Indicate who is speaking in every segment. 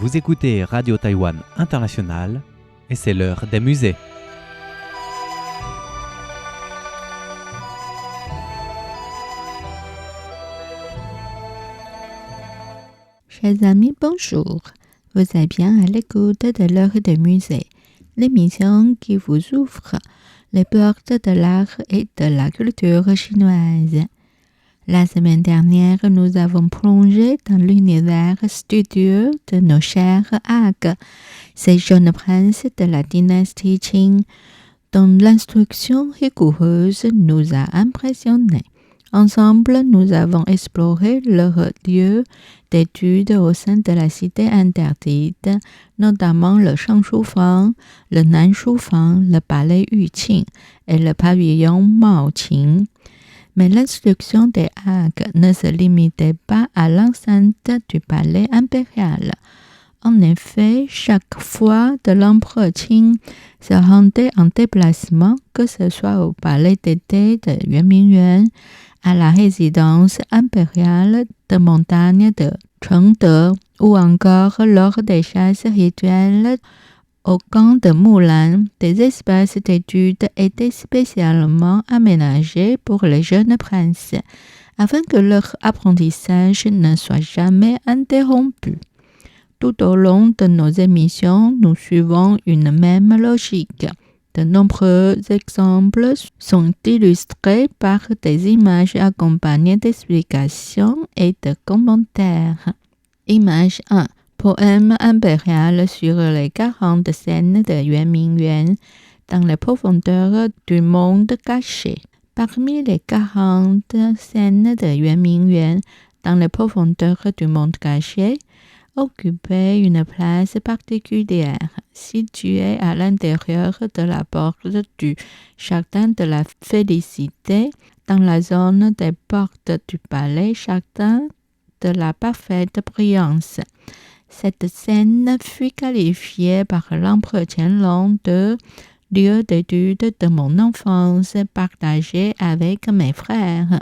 Speaker 1: Vous écoutez Radio Taïwan International et c'est l'heure des musées.
Speaker 2: Chers amis, bonjour. Vous êtes bien à l'écoute de l'heure des musées, l'émission qui vous ouvre les portes de l'art et de la culture chinoise. La semaine dernière, nous avons plongé dans l'univers studieux de nos chers Ag, ces jeunes princes de la dynastie Qing, dont l'instruction rigoureuse nous a impressionnés. Ensemble, nous avons exploré leurs lieux d'études au sein de la cité interdite, notamment le Shangshufang, le Nanshufang, le palais Yuqing et le pavillon Maoqing. Mais l'instruction des Ag ne se limitait pas à l'enceinte du palais impérial. En effet, chaque fois que l'empereur Qing se rendait en déplacement, que ce soit au palais d'été de Yuanmingyuan, à la résidence impériale de montagne de Chengde ou encore lors des chasses rituelles au camp de Mulan, des espaces d'études étaient spécialement aménagés pour les jeunes princes, afin que leur apprentissage ne soit jamais interrompu. Tout au long de nos émissions, nous suivons une même logique. De nombreux exemples sont illustrés par des images accompagnées d'explications et de commentaires. Image 1. Poème impérial sur les 40 scènes de Yuanmingyuan dans les profondeurs du monde caché. Parmi les 40 scènes de Yuanmingyuan dans les profondeurs du monde caché, occupait une place particulière, située à l'intérieur de la porte du jardin de la félicité, dans la zone des portes du palais jardin de la parfaite brillance. Cette scène fut qualifiée par l'empereur Qianlong de « lieu d'étude de mon enfance partagé avec mes frères ».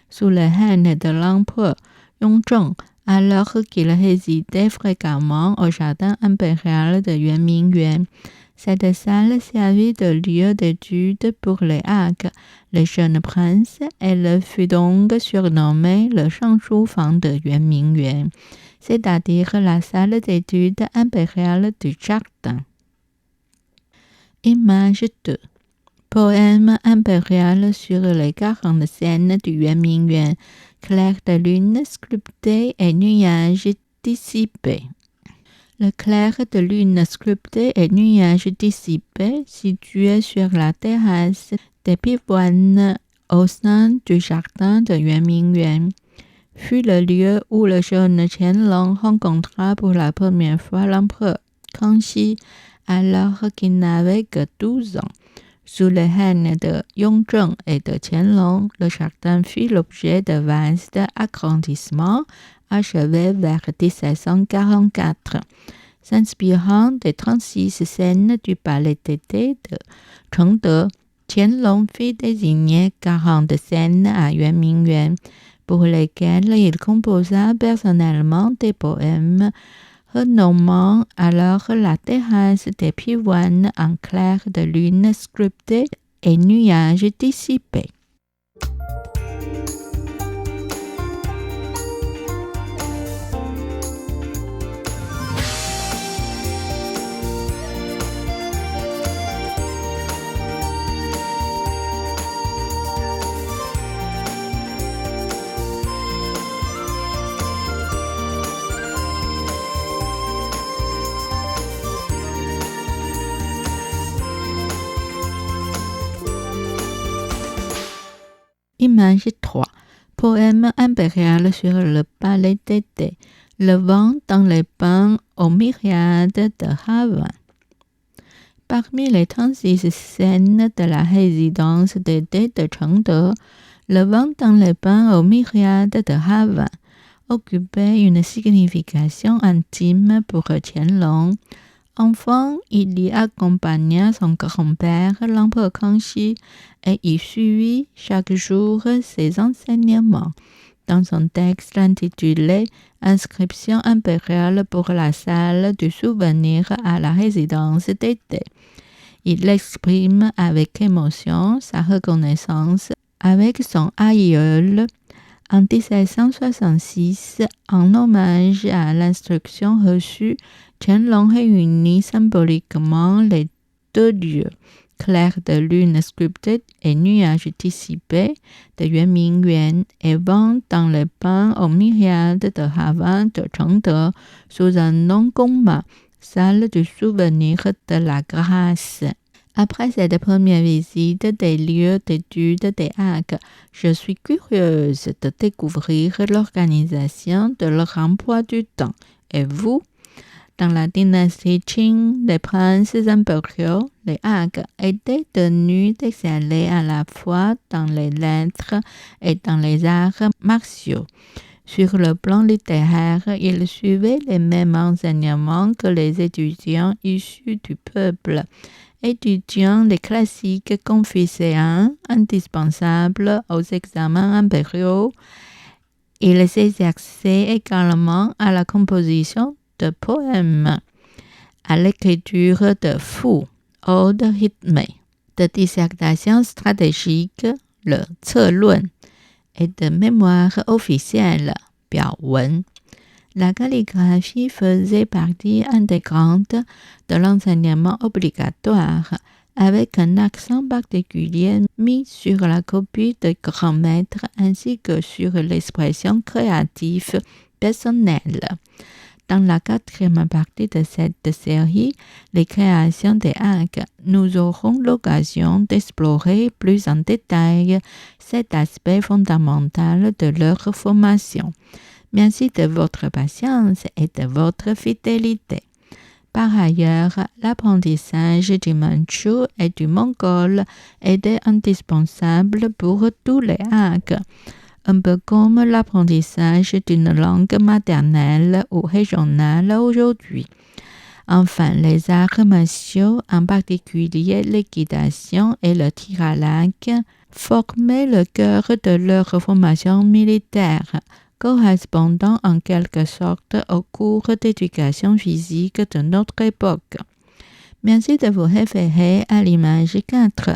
Speaker 2: Sous le règne de l'empereur Yongzheng, alors qu'il résidait fréquemment au jardin impérial de Yuanmingyuan, cette salle servit de lieu d'étude pour les Ag, les jeunes princes. Elle fut donc surnommée le Shangshufang de Yuanmingyuan, c'est-à-dire la salle d'études impériale du jardin. Image 2. Poème impérial sur les 40 scènes du Yuanmingyuan, clair de lune sculpté et nuages dissipés. Le clair de lune sculpté et nuages dissipés, situé sur la terrasse des pivoines au sein du jardin de Yuanmingyuan, fut le lieu où le jeune Qianlong rencontra pour la première fois l'empereur Kangxi, alors qu'il n'avait que 12 ans. Sous le règne de Yongzheng et de Qianlong, le jardin fut l'objet de vastes agrandissements achevés vers 1744. S'inspirant des 36 scènes du palais d'été de Chengde, Qianlong fit désigner 40 scènes à Yuanmingyuan, pour lesquelles il composa personnellement des poèmes, renommant alors la terrasse des pivoines en clair de lune sculpté et nuages dissipés. Image 3. Poème impérial sur le palais d'été, le vent dans les pins aux myriades de ravins. Parmi les 36 scènes de la résidence d'été de Chengde, le vent dans les pins aux myriades de ravins occupait une signification intime pour Qianlong. Enfant, il y accompagna son grand-père, l'empereur Kangxi, et y suivit chaque jour ses enseignements. dans son texte intitulé « Inscription impériale pour la salle du souvenir à la résidence d'été ». Il exprime avec émotion sa reconnaissance avec son aïeul en 1766 en hommage à l'instruction reçue. Qianlong réunit symboliquement les deux dieux, clair de lune sculpté et nuage dissipé de Yuan Mingyuan, et vend dans les pains aux myriades de havans de Chengde sous un nom commun, salle du souvenir de la grâce. Après cette première visite des lieux d'étude des arts, je suis curieuse de découvrir l'organisation de leur emploi du temps. Et vous? Dans la dynastie Qing, les princes impériaux, les arts étaient tenus d'exceller à la fois dans les lettres et dans les arts martiaux. Sur le plan littéraire, ils suivaient les mêmes enseignements que les étudiants issus du peuple, étudiant les classiques confucéens indispensables aux examens impériaux. Ils s'exerçaient également à la composition de poèmes, à l'écriture de fu, odes rythmées, de dissertations stratégiques, le 策论, et de mémoires officielles, 表文. La calligraphie faisait partie intégrante de l'enseignement obligatoire, avec un accent particulier mis sur la copie de grands maîtres ainsi que sur l'expression créative personnelle. Dans la quatrième partie de cette série, les créations des arts, nous aurons l'occasion d'explorer plus en détail cet aspect fondamental de leur formation. Merci de votre patience et de votre fidélité. Par ailleurs, l'apprentissage du mandchou et du mongol était indispensable pour tous les arts, un peu comme l'apprentissage d'une langue maternelle ou régionale aujourd'hui. Enfin, les arts martiaux, en particulier l'équitation et le tir à l'arc, formaient le cœur de leur formation militaire, correspondant en quelque sorte au cours d'éducation physique de notre époque. Merci de vous référer à l'image 4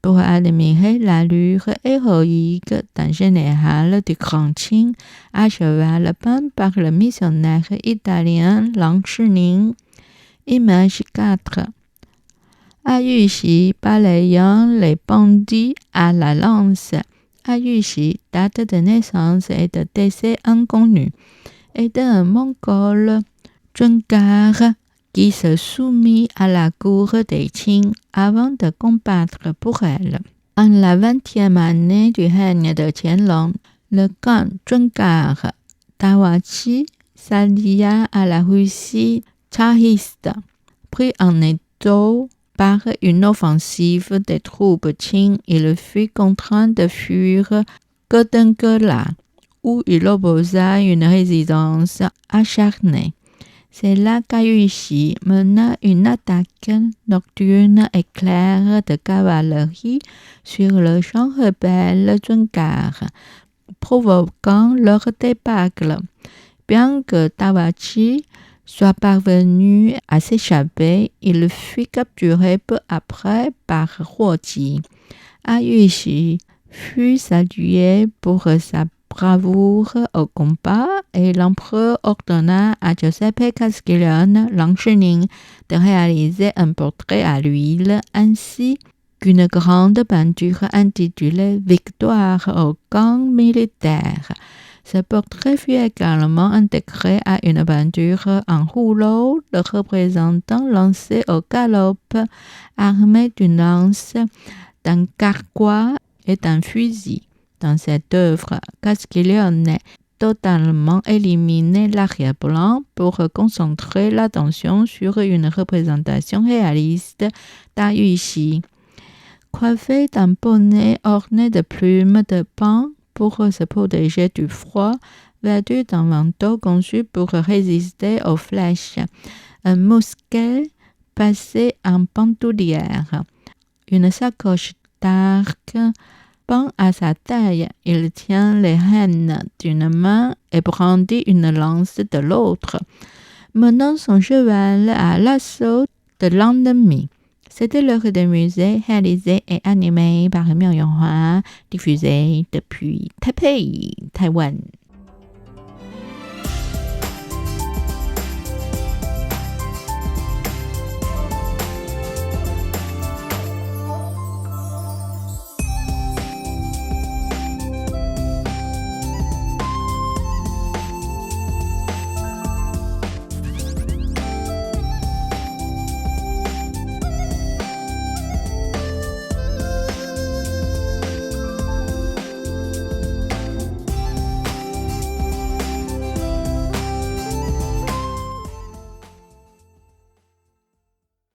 Speaker 2: pour admirer l'allure héroïque d'un général du Grand Qing à cheval peint par le missionnaire italien Lang Shining. Image 4. A Yuxi balayant les bandits à la lance. A Yuxi, date de naissance et de décès inconnue, est un mongol Zhenggar qui se soumit à la cour des Qing avant de combattre pour elle. En la 20e année du règne de Qianlong, le Khan Zhenggar Dawachi s'allia à la Russie tsariste, pris en étau par une offensive des troupes Qing. Il fut contraint de fuir Godengela, où il opposa une résistance acharnée. C'est là qu'Ayushi mena une attaque nocturne et claire de cavalerie sur le champ rebelle Zhenggar, provoquant leur débâcle. Bien que Dawachi soit parvenu à s'échapper, il fut capturé peu après par Huoji. Ayushi fut salué pour sa bravoure au combat et l'empereur ordonna à Giuseppe Castiglione, Lang Shining, de réaliser un portrait à l'huile ainsi qu'une grande peinture intitulée « Victoire au camp militaire ». Ce portrait fut également intégré à une peinture en rouleau le représentant lancé au galop, armé d'une lance, d'un carquois et d'un fusil. Dans cette œuvre, Castiglione totalement éliminé l'arrière-plan pour concentrer l'attention sur une représentation réaliste d'Ayushi. Coiffé d'un bonnet orné de plumes de paon pour se protéger du froid, vêtu d'un manteau conçu pour résister aux flèches, un mousquet passé en bandoulière, une sacoche d'arc Frappant à sa taille, il tient les rênes d'une main et brandit une lance de l'autre, menant son cheval à l'assaut de l'ennemi. C'était l'heure de musée, réalisé et animé par Miao Yonghua, diffusé depuis Taipei, Taïwan.